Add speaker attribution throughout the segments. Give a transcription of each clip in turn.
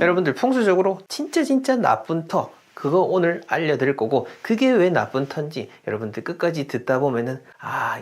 Speaker 1: 여러분들 풍수적으로 진짜 나쁜 터, 그거 오늘 알려드릴 거고, 그게 왜 나쁜 터인지 여러분들 끝까지 듣다 보면은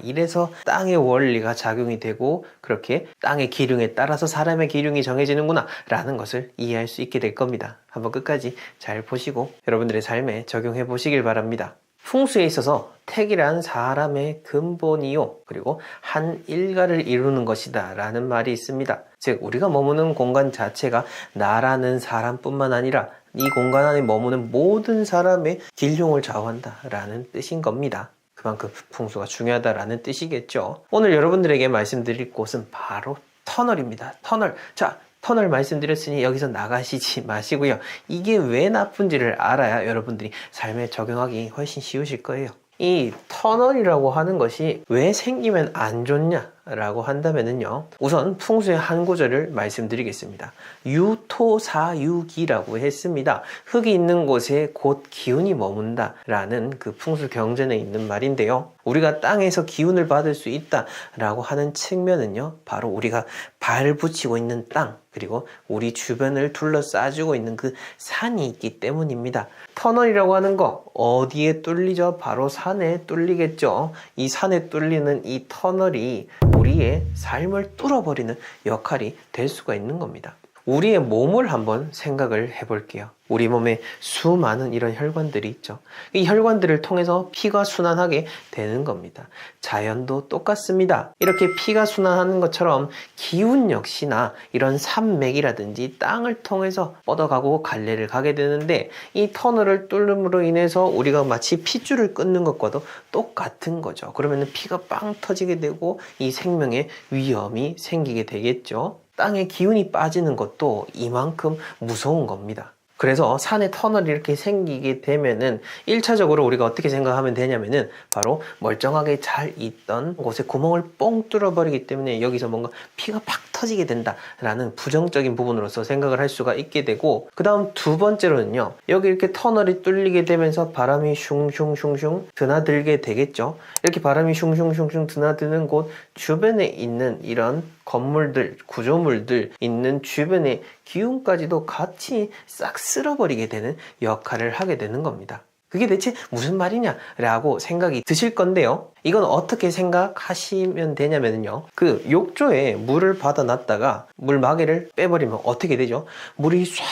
Speaker 1: 이래서 땅의 원리가 작용이 되고 그렇게 땅의 기륭에 따라서 사람의 기륭이 정해지는구나 라는 것을 이해할 수 있게 될 겁니다. 한번 끝까지 잘 보시고 여러분들의 삶에 적용해 보시길 바랍니다. 풍수에 있어서 택이란 사람의 근본이요, 그리고 한 일가를 이루는 것이다 라는 말이 있습니다. 즉 우리가 머무는 공간 자체가 나라는 사람뿐만 아니라 이 공간 안에 머무는 모든 사람의 길흉을 좌우한다 라는 뜻인 겁니다. 그만큼 풍수가 중요하다라는 뜻이겠죠. 오늘 여러분들에게 말씀드릴 곳은 바로 터널입니다. 터널. 자, 터널 말씀드렸으니 여기서 나가시지 마시고요. 이게 왜 나쁜지를 알아야 여러분들이 삶에 적용하기 훨씬 쉬우실 거예요. 이 터널이라고 하는 것이 왜 생기면 안 좋냐라고 한다면요, 우선 풍수의 한 구절을 말씀드리겠습니다. 유토사유기라고 했습니다. 흙이 있는 곳에 곧 기운이 머문다 라는 그 풍수 경전에 있는 말인데요, 우리가 땅에서 기운을 받을 수 있다라고 하는 측면은요, 바로 우리가 발 붙이고 있는 땅, 그리고 우리 주변을 둘러싸주고 있는 그 산이 있기 때문입니다. 터널이라고 하는 거 어디에 뚫리죠? 바로 산에 뚫리겠죠. 이 산에 뚫리는 이 터널이 우리의 삶을 뚫어버리는 역할이 될 수가 있는 겁니다. 우리의 몸을 한번 생각을 해볼게요. 우리 몸에 수많은 이런 혈관들이 있죠. 이 혈관들을 통해서 피가 순환하게 되는 겁니다. 자연도 똑같습니다. 이렇게 피가 순환하는 것처럼 기운 역시나 이런 산맥이라든지 땅을 통해서 뻗어가고 갈래를 가게 되는데, 이 터널을 뚫음으로 인해서 우리가 마치 핏줄을 끊는 것과도 똑같은 거죠. 그러면 피가 빵 터지게 되고 이 생명의 위험이 생기게 되겠죠. 땅에 기운이 빠지는 것도 이만큼 무서운 겁니다. 그래서 산에 터널이 이렇게 생기게 되면은 1차적으로 우리가 어떻게 생각하면 되냐면은 바로 멀쩡하게 잘 있던 곳에 구멍을 뻥 뚫어버리기 때문에 여기서 뭔가 피가 팍 터지게 된다라는 부정적인 부분으로서 생각을 할 수가 있게 되고, 그 다음 두 번째로는요, 여기 이렇게 터널이 뚫리게 되면서 바람이 슝슝슝슝 드나들게 되겠죠. 이렇게 바람이 슝슝슝슝 드나드는 곳 주변에 있는 이런 건물들, 구조물들 있는 주변의 기운까지도 같이 싹 쓸어버리게 되는 역할을 하게 되는 겁니다. 그게 대체 무슨 말이냐라고 생각이 드실 건데요, 이건 어떻게 생각하시면 되냐면요, 그 욕조에 물을 받아놨다가 물마개를 빼버리면 어떻게 되죠? 물이 쫙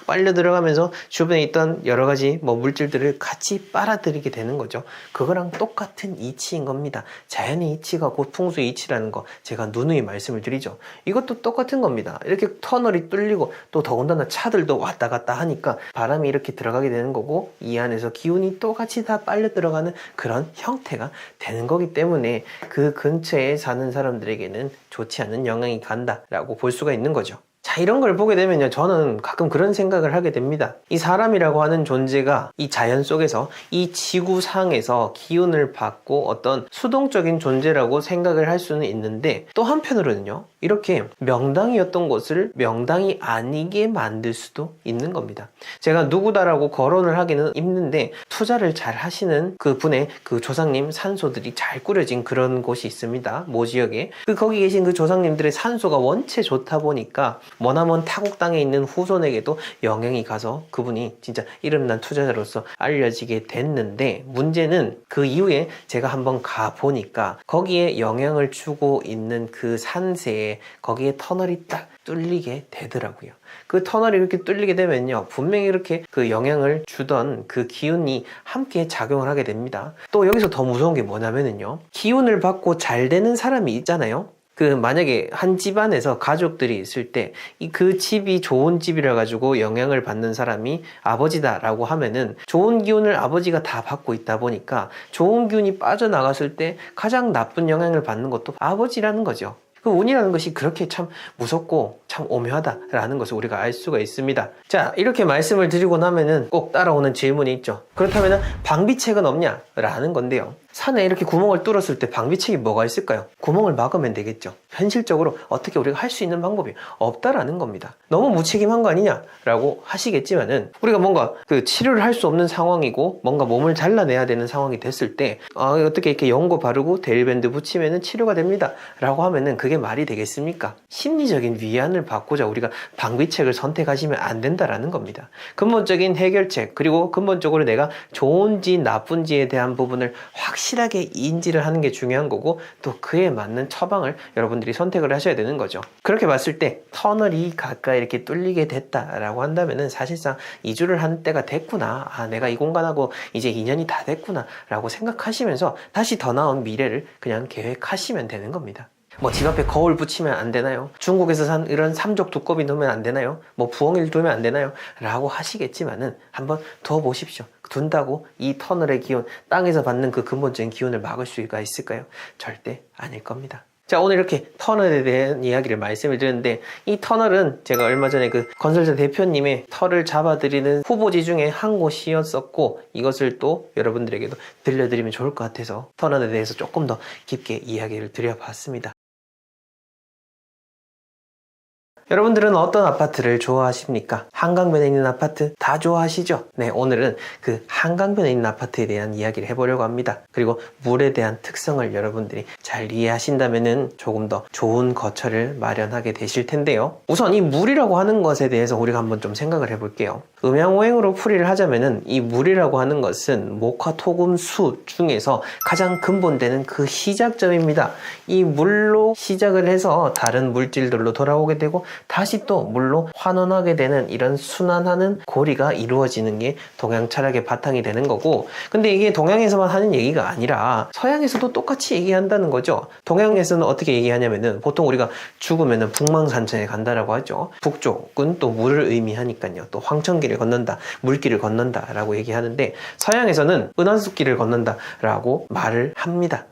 Speaker 1: 빨려 들어가면서 주변에 있던 여러 가지 물질들을 같이 빨아들이게 되는 거죠. 그거랑 똑같은 이치인 겁니다. 자연의 이치가 곧 풍수의 이치라는 거 제가 누누이 말씀을 드리죠. 이것도 똑같은 겁니다. 이렇게 터널이 뚫리고 또 더군다나 차들도 왔다 갔다 하니까 바람이 이렇게 들어가게 되는 거고, 이 안에서 기운이 똑같이 다 빨려 들어가는 그런 형태가 되는 거기 때문에 그 근처에 사는 사람들에게는 좋지 않은 영향이 간다라고 볼 수가 있는 거죠. 자, 이런 걸 보게 되면요, 저는 가끔 그런 생각을 하게 됩니다. 이 사람이라고 하는 존재가 이 자연 속에서 이 지구상에서 기운을 받고 어떤 수동적인 존재라고 생각을 할 수는 있는데, 또 한편으로는요, 이렇게 명당이었던 것을 명당이 아니게 만들 수도 있는 겁니다. 제가 누구다라고 거론을 하기는 힘든데, 투자를 잘 하시는 그 분의 그 조상님 산소들이 잘 꾸려진 그런 곳이 있습니다. 모 지역에. 거기 계신 그 조상님들의 산소가 원체 좋다 보니까 머나먼 타국 땅에 있는 후손에게도 영향이 가서 그분이 진짜 이름난 투자자로서 알려지게 됐는데, 문제는 그 이후에 제가 한번 가보니까 거기에 영향을 주고 있는 그 산세에 거기에 터널이 딱 뚫리게 되더라고요. 그 터널이 이렇게 뚫리게 되면요, 분명히 이렇게 그 영향을 주던 그 기운이 함께 작용을 하게 됩니다. 또 여기서 더 무서운 게 뭐냐면요, 기운을 받고 잘 되는 사람이 있잖아요. 만약에 한 집안에서 가족들이 있을 때 그 집이 좋은 집이라 가지고 영향을 받는 사람이 아버지다라고 하면은 좋은 기운을 아버지가 다 받고 있다 보니까 좋은 기운이 빠져나갔을 때 가장 나쁜 영향을 받는 것도 아버지라는 거죠. 그 운이라는 것이 그렇게 참 무섭고 참 오묘하다라는 것을 우리가 알 수가 있습니다. 자, 이렇게 말씀을 드리고 나면은 꼭 따라오는 질문이 있죠. 그렇다면 방비책은 없냐? 라는 건데요, 산에 이렇게 구멍을 뚫었을 때 방비책이 뭐가 있을까요? 구멍을 막으면 되겠죠. 현실적으로 어떻게 우리가 할 수 있는 방법이 없다라는 겁니다. 너무 무책임한 거 아니냐라고 하시겠지만은, 우리가 뭔가 그 치료를 할 수 없는 상황이고 뭔가 몸을 잘라내야 되는 상황이 됐을 때 어떻게 이렇게 연고 바르고 데일밴드 붙이면은 치료가 됩니다 라고 하면은 그게 말이 되겠습니까? 심리적인 위안을 기운을 받고자 우리가 방비책을 선택하시면 안 된다라는 겁니다. 근본적인 해결책, 그리고 근본적으로 내가 좋은지 나쁜지에 대한 부분을 확실하게 인지를 하는 게 중요한 거고, 또 그에 맞는 처방을 여러분들이 선택을 하셔야 되는 거죠. 그렇게 봤을 때 터널이 가까이 이렇게 뚫리게 됐다라고 한다면은 사실상 이주를 한 때가 됐구나, 내가 이 공간하고 이제 인연이 다 됐구나 라고 생각하시면서 다시 더 나은 미래를 그냥 계획하시면 되는 겁니다. 뭐 집 앞에 거울 붙이면 안 되나요? 중국에서 산 이런 삼족 두꺼비 놓으면 안 되나요? 뭐 부엉이를 두면 안 되나요? 라고 하시겠지만은 한번 둬 보십시오. 둔다고 이 터널의 기운, 땅에서 받는 그 근본적인 기운을 막을 수가 있을까요? 절대 아닐 겁니다. 자, 오늘 이렇게 터널에 대한 이야기를 말씀을 드렸는데, 이 터널은 제가 얼마 전에 그 건설사 대표님의 털을 잡아드리는 후보지 중에 한 곳이었었고, 이것을 또 여러분들에게도 들려드리면 좋을 것 같아서 터널에 대해서 조금 더 깊게 이야기를 드려봤습니다. 여러분들은 어떤 아파트를 좋아하십니까? 한강변에 있는 아파트 다 좋아하시죠? 네, 오늘은 그 한강변에 있는 아파트에 대한 이야기를 해보려고 합니다. 그리고 물에 대한 특성을 여러분들이 잘 이해하신다면 조금 더 좋은 거처를 마련하게 되실 텐데요. 우선 이 물이라고 하는 것에 대해서 우리가 한번 좀 생각을 해볼게요. 음양오행으로 풀이를 하자면은 이 물이라고 하는 것은 목화, 토금, 수 중에서 가장 근본되는 그 시작점입니다. 이 물로 시작을 해서 다른 물질들로 돌아오게 되고 다시 또 물로 환원하게 되는 이런 순환하는 고리가 이루어지는 게 동양 철학의 바탕이 되는 거고, 근데 이게 동양에서만 하는 얘기가 아니라 서양에서도 똑같이 얘기한다는 거죠. 동양에서는 어떻게 얘기하냐면은 보통 우리가 죽으면은 북망산천에 간다라고 하죠. 북쪽은 또 물을 의미하니까요. 또 황천길을 건넌다, 물길을 건넌다 라고 얘기하는데, 서양에서는 은하수길을 건넌다 라고 말을 합니다.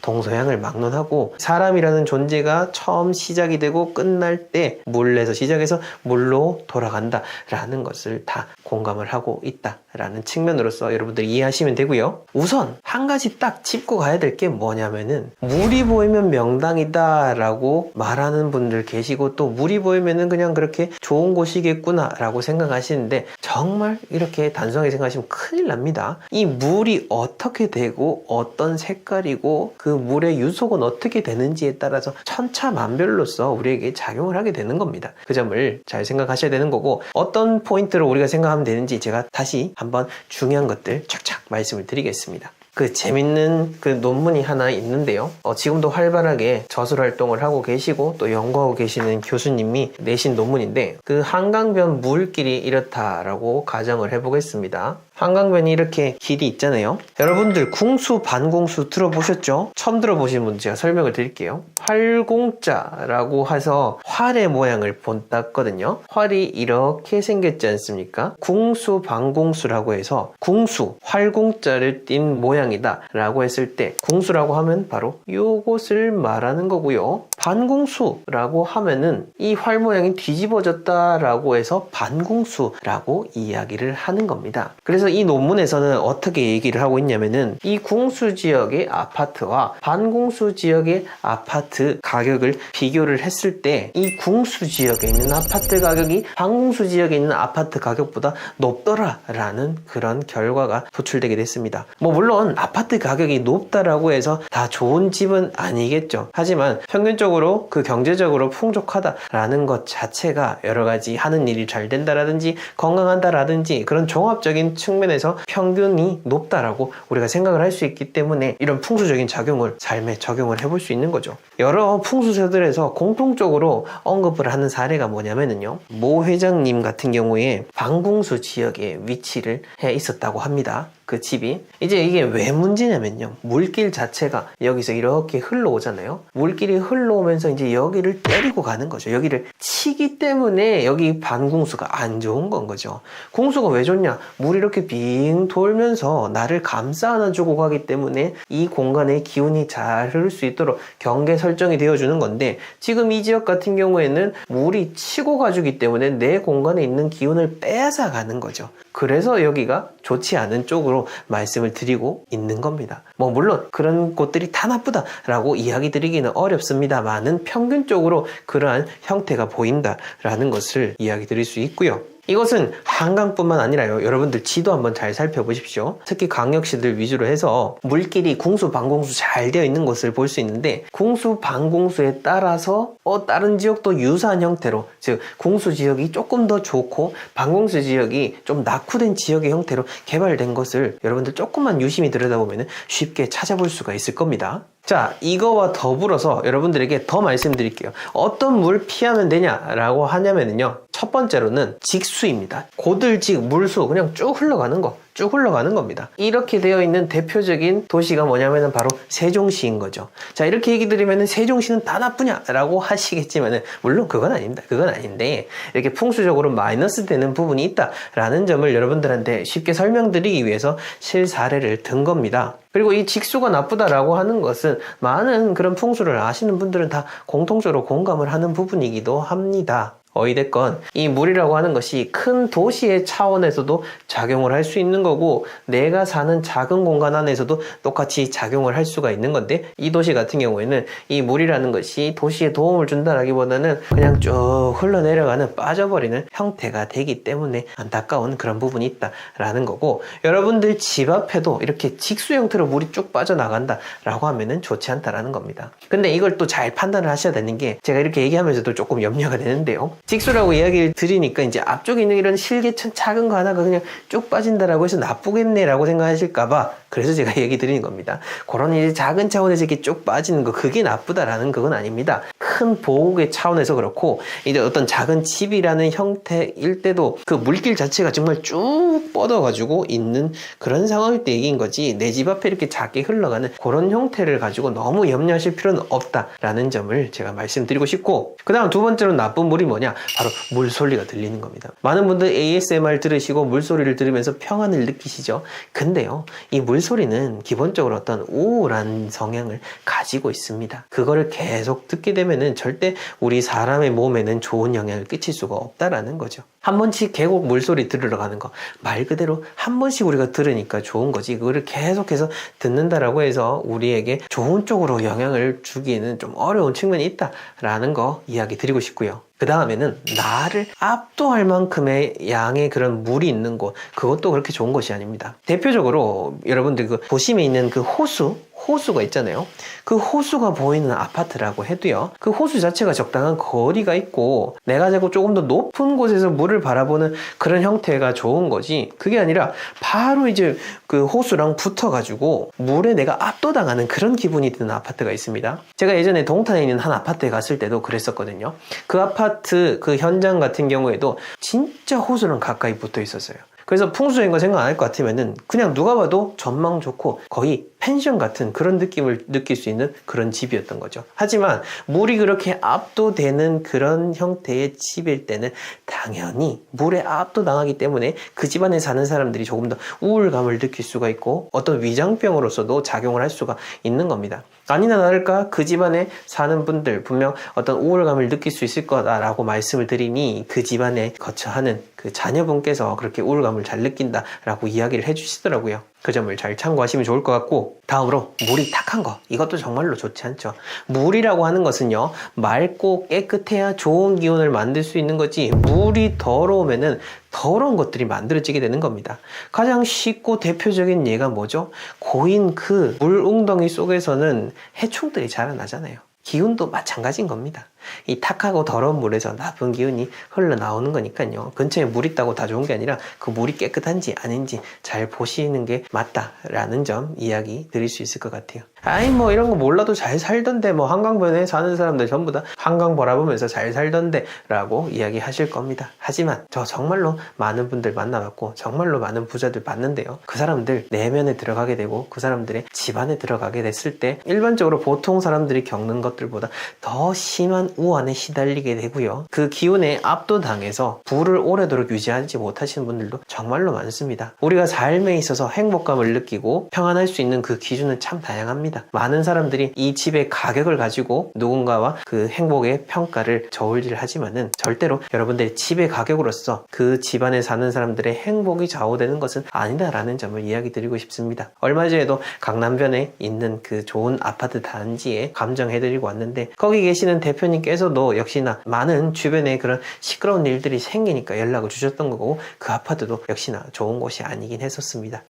Speaker 1: 동서양을 막론하고 사람이라는 존재가 처음 시작이 되고 끝날 때 물에서 시작해서 물로 돌아간다 라는 것을 다 공감을 하고 있다 라는 측면으로서 여러분들이 이해하시면 되고요. 우선 한 가지 딱 짚고 가야 될 게 뭐냐면은, 물이 보이면 명당이다 라고 말하는 분들 계시고, 또 물이 보이면은 그냥 그렇게 좋은 곳이겠구나 라고 생각하시는데, 정말 이렇게 단순하게 생각하시면 큰일 납니다. 이 물이 어떻게 되고 어떤 색깔이고 그 물의 유속은 어떻게 되는지에 따라서 천차만별로서 우리에게 작용을 하게 되는 겁니다. 그 점을 잘 생각하셔야 되는 거고, 어떤 포인트로 우리가 생각하면 되는지 제가 다시 한번 중요한 것들 착착 말씀을 드리겠습니다. 그 재밌는 그 논문이 하나 있는데요. 지금도 활발하게 저술 활동을 하고 계시고 또 연구하고 계시는 교수님이 내신 논문인데, 그 한강변 물길이 이렇다라고 가정을 해보겠습니다. 한강변이 이렇게 길이 있잖아요. 여러분들 궁수, 반궁수 들어보셨죠? 처음 들어보신 분 제가 설명을 드릴게요. 활공자라고 해서 활의 모양을 본땄거든요. 활이 이렇게 생겼지 않습니까? 궁수, 반궁수라고 해서 궁수, 활공자를 띈 모양이다 라고 했을 때, 궁수라고 하면 바로 요것을 말하는 거고요. 반궁수라고 하면은 이 활 모양이 뒤집어졌다 라고 해서 반궁수라고 이야기를 하는 겁니다. 그래서 이 논문에서는 어떻게 얘기를 하고 있냐면은, 이 궁수 지역의 아파트와 반궁수 지역의 아파트 가격을 비교를 했을 때 이 궁수 지역에 있는 아파트 가격이 반궁수 지역에 있는 아파트 가격보다 높더라 라는 그런 결과가 도출되게 됐습니다. 물론 아파트 가격이 높다라고 해서 다 좋은 집은 아니겠죠. 하지만 평균적으로 그 경제적으로 풍족하다라는 것 자체가 여러 가지 하는 일이 잘 된다라든지 건강하다라든지 그런 종합적인 측면에서 평균이 높다라고 우리가 생각을 할 수 있기 때문에 이런 풍수적인 작용을 삶에 적용을 해볼 수 있는 거죠. 여러 풍수사들에서 공통적으로 언급을 하는 사례가 뭐냐면요, 모 회장님 같은 경우에 반궁수 지역에 위치를 해 있었다고 합니다. 그 집이. 이제 이게 왜 문제냐면요, 물길 자체가 여기서 이렇게 흘러오잖아요. 물길이 흘러오면서 이제 여기를 때리고 가는 거죠. 여기를 치기 때문에 여기 반궁수가 안 좋은 건 거죠. 궁수가 왜 좋냐? 물이 이렇게 빙 돌면서 나를 감싸 안아주고 가기 때문에 이 공간의 기운이 잘 흐를 수 있도록 경계 설정이 되어주는 건데, 지금 이 지역 같은 경우에는 물이 치고 가주기 때문에 내 공간에 있는 기운을 빼앗아 가는 거죠. 그래서 여기가 좋지 않은 쪽으로 말씀을 드리고 있는 겁니다. 물론 그런 곳들이 다 나쁘다라고 이야기 드리기는 어렵습니다만은 평균적으로 그러한 형태가 보인다라는 것을 이야기 드릴 수 있고요. 이것은 한강뿐만 아니라요, 여러분들 지도 한번 잘 살펴보십시오. 특히 광역시들 위주로 해서 물길이 궁수, 방공수 잘 되어 있는 곳을 볼 수 있는데, 궁수, 방공수에 따라서 다른 지역도 유사한 형태로, 즉 궁수 지역이 조금 더 좋고 방공수 지역이 좀 낙후된 지역의 형태로 개발된 것을 여러분들 조금만 유심히 들여다보면 쉽게 찾아볼 수가 있을 겁니다. 자, 이거와 더불어서 여러분들에게 더 말씀드릴게요. 어떤 물 피하면 되냐라고 하냐면요, 첫 번째로는 직수입니다. 고들직, 물수, 그냥 쭉 흘러가는 거, 쭉 흘러가는 겁니다. 이렇게 되어 있는 대표적인 도시가 뭐냐면은 바로 세종시인 거죠. 자, 이렇게 얘기 드리면은 세종시는 다 나쁘냐라고 하시겠지만은, 물론 그건 아닙니다. 그건 아닌데, 이렇게 풍수적으로 마이너스 되는 부분이 있다라는 점을 여러분들한테 쉽게 설명드리기 위해서 실사례를 든 겁니다. 그리고 이 직수가 나쁘다라고 하는 것은 많은 그런 풍수를 아시는 분들은 다 공통적으로 공감을 하는 부분이기도 합니다. 어찌됐건 이 물이라고 하는 것이 큰 도시의 차원에서도 작용을 할 수 있는 거고, 내가 사는 작은 공간 안에서도 똑같이 작용을 할 수가 있는 건데, 이 도시 같은 경우에는 이 물이라는 것이 도시에 도움을 준다라기보다는 그냥 쭉 흘러내려가는, 빠져버리는 형태가 되기 때문에 안타까운 그런 부분이 있다라는 거고, 여러분들 집 앞에도 이렇게 직수 형태로 물이 쭉 빠져나간다 라고 하면은 좋지 않다라는 겁니다. 근데 이걸 또 잘 판단을 하셔야 되는 게, 제가 이렇게 얘기하면서도 조금 염려가 되는데요, 직수라고 이야기를 드리니까 이제 앞쪽에 있는 이런 실개천 작은 거 하나가 그냥 쭉 빠진다라고 해서 나쁘겠네 라고 생각하실까봐, 그래서 제가 얘기 드리는 겁니다. 그런 이제 작은 차원에서 이렇게 쭉 빠지는 거, 그게 나쁘다라는 그건 아닙니다. 큰 보호의 차원에서 그렇고, 이제 어떤 작은 집이라는 형태일 때도 그 물길 자체가 정말 쭉 뻗어가지고 있는 그런 상황일 때 얘기인 거지, 내 집 앞에 이렇게 작게 흘러가는 그런 형태를 가지고 너무 염려하실 필요는 없다라는 점을 제가 말씀드리고 싶고, 그 다음 두 번째로 나쁜 물이 뭐냐? 바로 물소리가 들리는 겁니다. 많은 분들 ASMR 들으시고 물소리를 들으면서 평안을 느끼시죠? 근데요, 이 물소리는 기본적으로 어떤 우울한 성향을 가지고 있습니다. 그거를 계속 듣게 되면은 절대 우리 사람의 몸에는 좋은 영향을 끼칠 수가 없다라는 거죠. 한 번씩 계곡 물소리 들으러 가는 거, 말 그대로 한 번씩 우리가 들으니까 좋은 거지, 그거를 계속해서 듣는다라고 해서 우리에게 좋은 쪽으로 영향을 주기에는 좀 어려운 측면이 있다라는 거 이야기 드리고 싶고요. 그 다음에는 나를 압도할 만큼의 양의 그런 물이 있는 곳, 그것도 그렇게 좋은 것이 아닙니다. 대표적으로 여러분들 그 도심에 있는 그 호수가 있잖아요. 그 호수가 보이는 아파트라고 해도요, 그 호수 자체가 적당한 거리가 있고 내가 자꾸 조금 더 높은 곳에서 물을 바라보는 그런 형태가 좋은 거지, 그게 아니라 바로 이제 그 호수랑 붙어가지고 물에 내가 압도당하는 그런 기분이 드는 아파트가 있습니다. 제가 예전에 동탄에 있는 한 아파트에 갔을 때도 그랬었거든요. 그 아파트 그 현장 같은 경우에도 진짜 호수랑 가까이 붙어 있었어요. 그래서 풍수인 거 생각 안 할 것 같으면은 그냥 누가 봐도 전망 좋고 거의 펜션 같은 그런 느낌을 느낄 수 있는 그런 집이었던 거죠. 하지만 물이 그렇게 압도되는 그런 형태의 집일 때는 당연히 물에 압도당하기 때문에 그 집안에 사는 사람들이 조금 더 우울감을 느낄 수가 있고 어떤 위장병으로서도 작용을 할 수가 있는 겁니다. 아니나 다를까 그 집안에 사는 분들 분명 어떤 우울감을 느낄 수 있을 거다라고 말씀을 드리니, 그 집안에 거처하는 그 자녀분께서 그렇게 우울감을 잘 느낀다라고 이야기를 해주시더라고요. 그 점을 잘 참고하시면 좋을 것 같고, 다음으로 물이 탁한 거, 이것도 정말로 좋지 않죠. 물이라고 하는 것은요, 맑고 깨끗해야 좋은 기운을 만들 수 있는 거지, 물이 더러우면은 더러운 것들이 만들어지게 되는 겁니다. 가장 쉽고 대표적인 예가 뭐죠? 고인 그 물웅덩이 속에서는 해충들이 자라나잖아요. 기운도 마찬가지인 겁니다. 이 탁하고 더러운 물에서 나쁜 기운이 흘러나오는 거니까요, 근처에 물 있다고 다 좋은 게 아니라 그 물이 깨끗한지 아닌지 잘 보시는 게 맞다라는 점 이야기 드릴 수 있을 것 같아요. 아이 뭐 이런 거 몰라도 잘 살던데, 뭐 한강변에 사는 사람들 전부 다 한강 바라보면서 잘 살던데 라고 이야기 하실 겁니다. 하지만 저 정말로 많은 분들 만나봤고 정말로 많은 부자들 봤는데요, 그 사람들 내면에 들어가게 되고 그 사람들의 집안에 들어가게 됐을 때 일반적으로 보통 사람들이 겪는 것들보다 더 심한 우환에 시달리게 되고요, 그 기운에 압도당해서 부를 오래도록 유지하지 못하시는 분들도 정말로 많습니다. 우리가 삶에 있어서 행복감을 느끼고 평안할 수 있는 그 기준은 참 다양합니다. 많은 사람들이 이 집의 가격을 가지고 누군가와 그 행복의 평가를 저울질 하지만은 절대로 여러분들의 집의 가격으로서 그 집안에 사는 사람들의 행복이 좌우되는 것은 아니다라는 점을 이야기 드리고 싶습니다. 얼마 전에도 강남변에 있는 그 좋은 아파트 단지에 감정해드리고 왔는데, 거기 계시는 대표님 부모님께서도 역시나 많은 주변에 그런 시끄러운 일들이 생기니까 연락을 주셨던 거고, 그 아파트도 역시나 좋은 곳이 아니긴 했었습니다.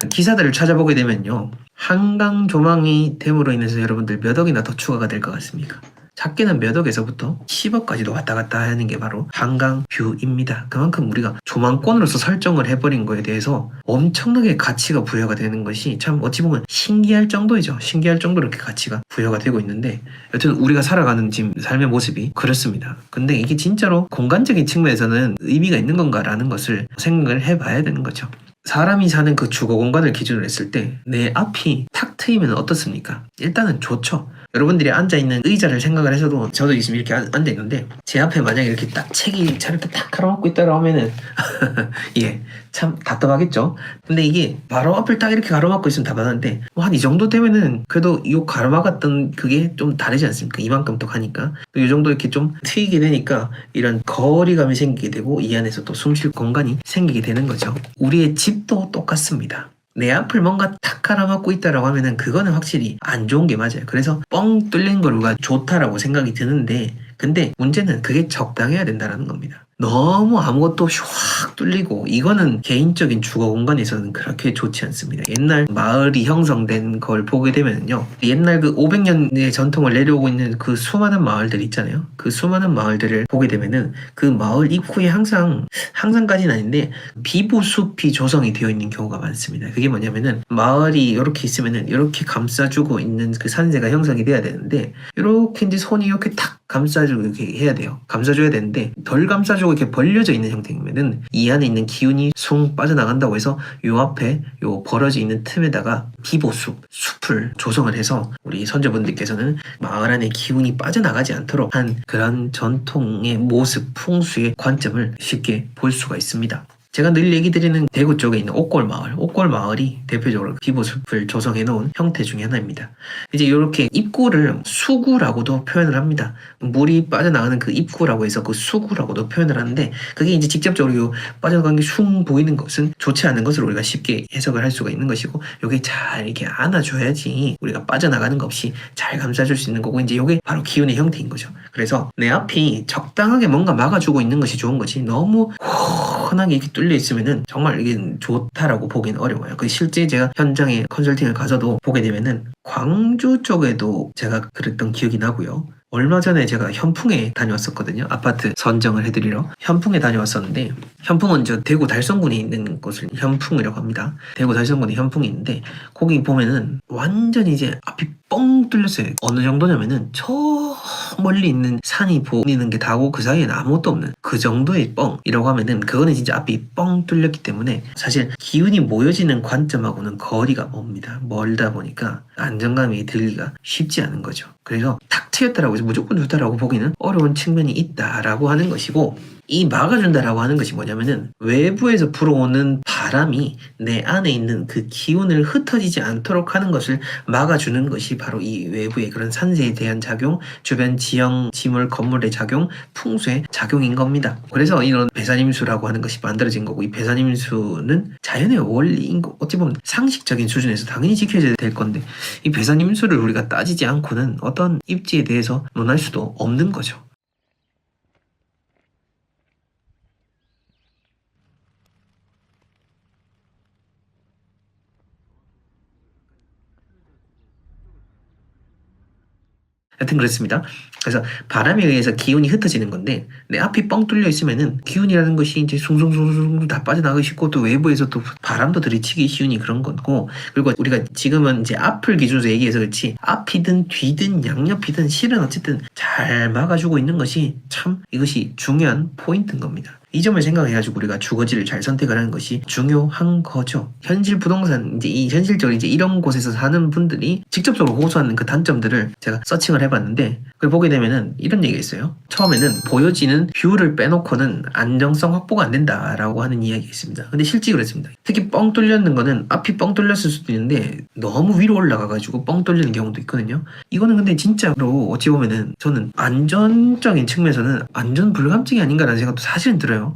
Speaker 1: 기사들을 찾아보게 되면요, 한강 조망이 됨으로 인해서 여러분들 몇 억이나 더 추가가 될 것 같습니까? 작게는 몇 억에서부터 10억까지도 왔다 갔다 하는 게 바로 한강 뷰입니다. 그만큼 우리가 조망권으로서 설정을 해버린 거에 대해서 엄청나게 가치가 부여가 되는 것이 참 어찌 보면 신기할 정도이죠. 신기할 정도로 이렇게 가치가 부여가 되고 있는데, 여튼 우리가 살아가는 지금 삶의 모습이 그렇습니다. 근데 이게 진짜로 공간적인 측면에서는 의미가 있는 건가라는 것을 생각을 해봐야 되는 거죠. 사람이 사는 그 주거 공간을 기준으로 했을 때 내 앞이 탁 트이면 어떻습니까? 일단은 좋죠. 여러분들이 앉아있는 의자를 생각을 해서도, 저도 지금 이렇게 앉아있는데 제 앞에 만약에 이렇게 딱 책이 저렇게 딱 가로막고 있다고 하면은 예, 참 답답하겠죠. 근데 이게 바로 앞을 딱 이렇게 가로막고 있으면 답답한데, 뭐 한 이 정도 되면은 그래도 이 가로막았던 그게 좀 다르지 않습니까? 이만큼 또 가니까 또 이 정도 이렇게 좀 트이게 되니까 이런 거리감이 생기게 되고, 이 안에서 또 숨 쉴 공간이 생기게 되는 거죠. 우리의 집도 똑같습니다. 내 앞을 뭔가 탁 가로막고 있다라고 하면은 그거는 확실히 안 좋은 게 맞아요. 그래서 뻥 뚫린 걸 우리가 좋다라고 생각이 드는데, 근데 문제는 그게 적당해야 된다는 겁니다. 너무 아무것도 없이 확 뚫리고, 이거는 개인적인 주거 공간에서는 그렇게 좋지 않습니다. 옛날 마을이 형성된 걸 보게 되면요, 옛날 그 500년의 전통을 내려오고 있는 그 수많은 마을들 있잖아요. 그 수많은 마을들을 보게 되면은 그 마을 입구에 항상까지는 아닌데 비보숲이 조성이 되어 있는 경우가 많습니다. 그게 뭐냐면은 마을이 이렇게 있으면은 이렇게 감싸주고 있는 그 산세가 형성이 돼야 되는데, 이렇게 이제 손이 이렇게 탁 감싸주고 이렇게 해야 돼요. 감싸줘야 되는데 덜 감싸주고 이렇게 벌려져 있는 형태이면은 이 안에 있는 기운이 숭 빠져나간다고 해서 요 앞에 요 벌어져 있는 틈에다가 숲을 조성을 해서 우리 선조분들께서는 마을 안에 기운이 빠져나가지 않도록 한 그런 전통의 모습, 풍수의 관점을 쉽게 볼 수가 있습니다. 제가 늘 얘기 드리는 대구 쪽에 있는 옥골마을이 대표적으로 기보숲을 조성해 놓은 형태 중에 하나입니다. 이제 이렇게 입구를 수구라고도 표현을 합니다. 물이 빠져나가는 그 입구라고 해서 그 수구라고도 표현을 하는데, 그게 이제 직접적으로 빠져나가는 게 숭 보이는 것은 좋지 않은 것으로 우리가 쉽게 해석을 할 수가 있는 것이고, 요게 잘 이렇게 안아줘야지 우리가 빠져나가는 것 없이 잘 감싸줄 수 있는 거고, 이제 요게 바로 기운의 형태인 거죠. 그래서 내 앞이 적당하게 뭔가 막아주고 있는 것이 좋은 거지, 너무 흔하게 이렇게 뚫려 있으면은 정말 이게 좋다라고 보기는 어려워요. 그 실제 제가 현장에 컨설팅을 가서도 보게 되면은 광주 쪽에도 제가 그랬던 기억이 나고요. 얼마 전에 제가 현풍에 다녀왔었거든요. 아파트 선정을 해드리러 현풍에 다녀왔었는데, 현풍은 저 대구 달성군에 있는 곳을 현풍이라고 합니다. 대구 달성군에 현풍이 있는데, 거기 보면은 완전히 이제 앞이 뻥 뚫렸어요. 어느 정도냐면은 저 멀리 있는 산이 보이는 게 다고 그 사이에는 아무것도 없는 그 정도의 뻥이라고 하면은, 그거는 진짜 앞이 뻥 뚫렸기 때문에 사실 기운이 모여지는 관점하고는 거리가 멉니다. 멀다 보니까 안정감이 들기가 쉽지 않은 거죠. 그래서 탁 트였다라고 해서 무조건 좋다라고 보기는 어려운 측면이 있다라고 하는 것이고, 이 막아준다라고 하는 것이 뭐냐면은 외부에서 불어오는 바람이 내 안에 있는 그 기운을 흩어지지 않도록 하는 것을 막아주는 것이 바로 이 외부의 그런 산세에 대한 작용, 주변 지형, 지물, 건물의 작용, 풍수의 작용인 겁니다. 그래서 이런 배산임수라고 하는 것이 만들어진 거고, 이 배산임수는 자연의 원리인 거, 어찌 보면 상식적인 수준에서 당연히 지켜져야 될 건데, 이 배산임수를 우리가 따지지 않고는 어떤 입지에 대해서 논할 수도 없는 거죠. 하여튼 그렇습니다. 그래서 바람에 의해서 기운이 흩어지는 건데, 내 앞이 뻥 뚫려 있으면은 기운이라는 것이 이제 숭숭숭숭 다 빠져나가기 쉽고, 또 외부에서 또 바람도 들이치기 쉬우니 그런 거고, 그리고 우리가 지금은 이제 앞을 기준으로 얘기해서 그렇지, 앞이든 뒤든 양옆이든 실은 어쨌든 잘 막아주고 있는 것이 참 이것이 중요한 포인트인 겁니다. 이 점을 생각해가지고 우리가 주거지를 잘 선택을 하는 것이 중요한 거죠. 현실 부동산, 이제 이 현실적으로 이제 이런 곳에서 사는 분들이 직접적으로 호소하는 그 단점들을 제가 서칭을 해봤는데, 그걸 보게 되면은 이런 얘기가 있어요. 처음에는 보여지는 뷰를 빼놓고는 안정성 확보가 안 된다라고 하는 이야기가 있습니다. 근데 실제 그렇습니다. 특히 뻥 뚫렸는 거는 앞이 뻥 뚫렸을 수도 있는데 너무 위로 올라가가지고 뻥 뚫리는 경우도 있거든요. 이거는 근데 진짜로 어찌 보면은 저는 안전적인 측면에서는 안전 불감증이 아닌가라는 생각도 사실은 들어요.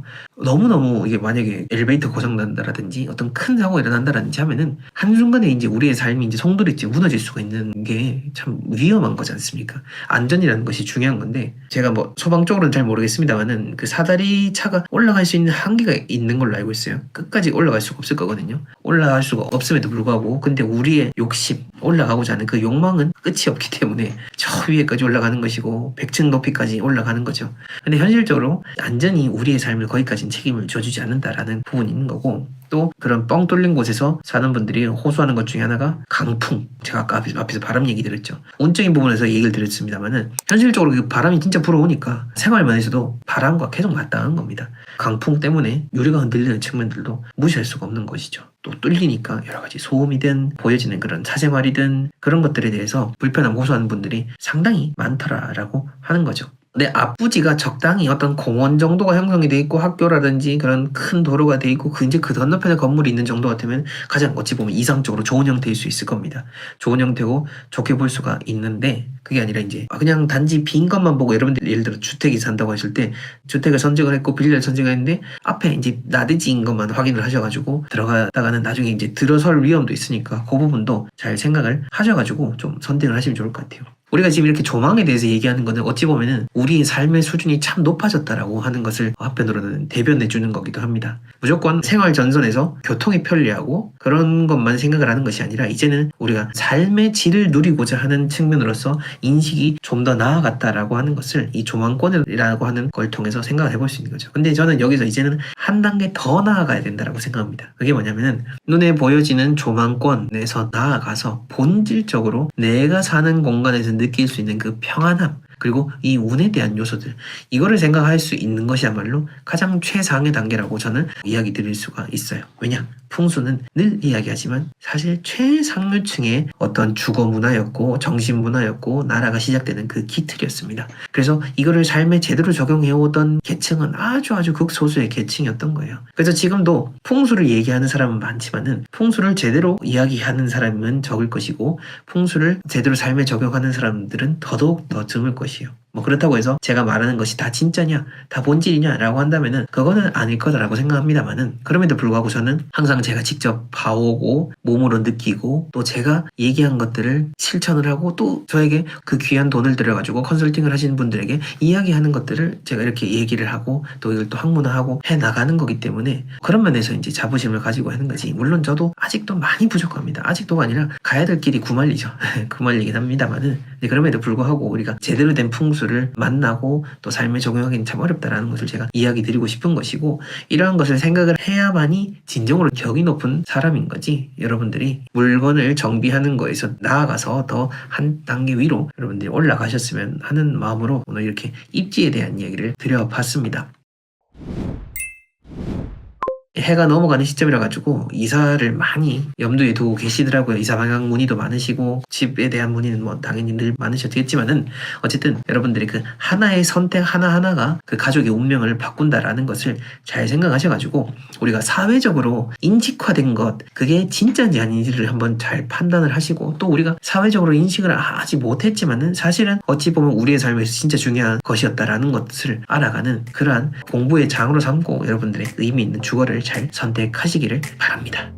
Speaker 1: 너무너무 이게 만약에 엘리베이터 고장난다라든지 어떤 큰 사고가 일어난다라든지 하면은 한순간에 이제 우리의 삶이 이제 송두리째 무너질 수가 있는 게 참 위험한 거지 않습니까? 안전이라는 것이 중요한 건데, 제가 뭐 소방 쪽으로는 잘 모르겠습니다만은 그 사다리 차가 올라갈 수 있는 한계가 있는 걸로 알고 있어요. 끝까지 올라갈 수가 없을 거거든요. 올라갈 수가 없음에도 불구하고 근데 우리의 욕심, 올라가고자 하는 그 욕망은 끝이 없기 때문에 저 위에까지 올라가는 것이고 100층 높이까지 올라가는 거죠. 근데 현실적으로 안전이 우리의 삶을 거기까지는 책임을 져주지 않는다라는 부분이 있는 거고, 또 그런 뻥 뚫린 곳에서 사는 분들이 호소하는 것 중에 하나가 강풍. 제가 아까 앞에서 바람 얘기 드렸죠. 운적인 부분에서 얘기를 드렸습니다만은 현실적으로 그 바람이 진짜 불어오니까 생활면에서도 바람과 계속 맞닿는 겁니다. 강풍 때문에 유리가 흔들리는 측면들도 무시할 수가 없는 것이죠. 또 뚫리니까 여러 가지 소음이든 보여지는 그런 사생활이든 그런 것들에 대해서 불편함 호소하는 분들이 상당히 많더라라고 하는 거죠. 내 앞부지가 적당히 어떤 공원 정도가 형성이 돼 있고 학교라든지 그런 큰 도로가 돼 있고 이제 그 건너편에 건물이 있는 정도 같으면 가장 어찌 보면 이상적으로 좋은 형태일 수 있을 겁니다. 좋은 형태고 좋게 볼 수가 있는데, 그게 아니라 이제 그냥 단지 빈 것만 보고, 여러분들 예를 들어 주택이 산다고 하실 때 주택을 선정을 했고 빌라를 선정을 했는데 앞에 이제 나대지인 것만 확인을 하셔가지고 들어가다가는 나중에 이제 들어설 위험도 있으니까 그 부분도 잘 생각을 하셔가지고 좀 선택을 하시면 좋을 것 같아요. 우리가 지금 이렇게 조망에 대해서 얘기하는 거는 어찌 보면은 우리의 삶의 수준이 참 높아졌다라고 하는 것을 한편으로는 대변해 주는 거기도 합니다. 무조건 생활 전선에서 교통이 편리하고 그런 것만 생각을 하는 것이 아니라 이제는 우리가 삶의 질을 누리고자 하는 측면으로서 인식이 좀 더 나아갔다라고 하는 것을 이 조망권이라고 하는 걸 통해서 생각을 해볼 수 있는 거죠. 근데 저는 여기서 이제는 한 단계 더 나아가야 된다라고 생각합니다. 그게 뭐냐면은 눈에 보여지는 조망권에서 나아가서 본질적으로 내가 사는 공간에서 느낄 수 있는 그 평안함, 그리고 이 운에 대한 요소들, 이거를 생각할 수 있는 것이야말로 가장 최상의 단계라고 저는 이야기 드릴 수가 있어요. 왜냐? 풍수는 늘 이야기하지만 사실 최상류층의 어떤 주거 문화였고 정신 문화였고 나라가 시작되는 그 기틀이었습니다. 그래서 이거를 삶에 제대로 적용해오던 계층은 아주 극소수의 계층이었던 거예요. 그래서 지금도 풍수를 얘기하는 사람은 많지만은 풍수를 제대로 이야기하는 사람은 적을 것이고 풍수를 제대로 삶에 적용하는 사람들은 더더욱 더 드물 것이에요. 뭐 그렇다고 해서 제가 말하는 것이 다 진짜냐, 다 본질이냐 라고 한다면은 그거는 아닐 거다라고 생각합니다만은, 그럼에도 불구하고 저는 항상 제가 직접 봐오고 몸으로 느끼고 또 제가 얘기한 것들을 실천을 하고 또 저에게 그 귀한 돈을 들여가지고 컨설팅을 하시는 분들에게 이야기하는 것들을 제가 이렇게 얘기를 하고 또 이걸 또 학문화하고 해 나가는 거기 때문에 그런 면에서 이제 자부심을 가지고 하는 거지. 물론 저도 아직도 많이 부족합니다. 아직도가 아니라 가야 될 길이 구말리죠. 구말리긴 합니다만은, 그럼에도 불구하고 우리가 제대로 된 풍수를 만나고 또 삶에 적용하기는 참 어렵다라는 것을 제가 이야기 드리고 싶은 것이고, 이러한 것을 생각을 해야만이 진정으로 격이 높은 사람인 거지, 여러분들이 물건을 정비하는 거에서 나아가서 더 한 단계 위로 여러분들이 올라가셨으면 하는 마음으로 오늘 이렇게 입지에 대한 이야기를 드려봤습니다. 해가 넘어가는 시점이라 가지고 이사를 많이 염두에 두고 계시더라고요. 이사 방향 문의도 많으시고 집에 대한 문의는 뭐 당연히 늘 많으셨겠지만은 어쨌든 여러분들이 그 하나의 선택 하나하나가 그 가족의 운명을 바꾼다라는 것을 잘 생각하셔가지고 우리가 사회적으로 인식화된 것, 그게 진짜인지 아닌지를 한번 잘 판단을 하시고, 또 우리가 사회적으로 인식을 하지 못했지만은 사실은 어찌 보면 우리의 삶에서 진짜 중요한 것이었다라는 것을 알아가는 그러한 공부의 장으로 삼고 여러분들의 의미 있는 주거를 잘 선택하시기를 바랍니다.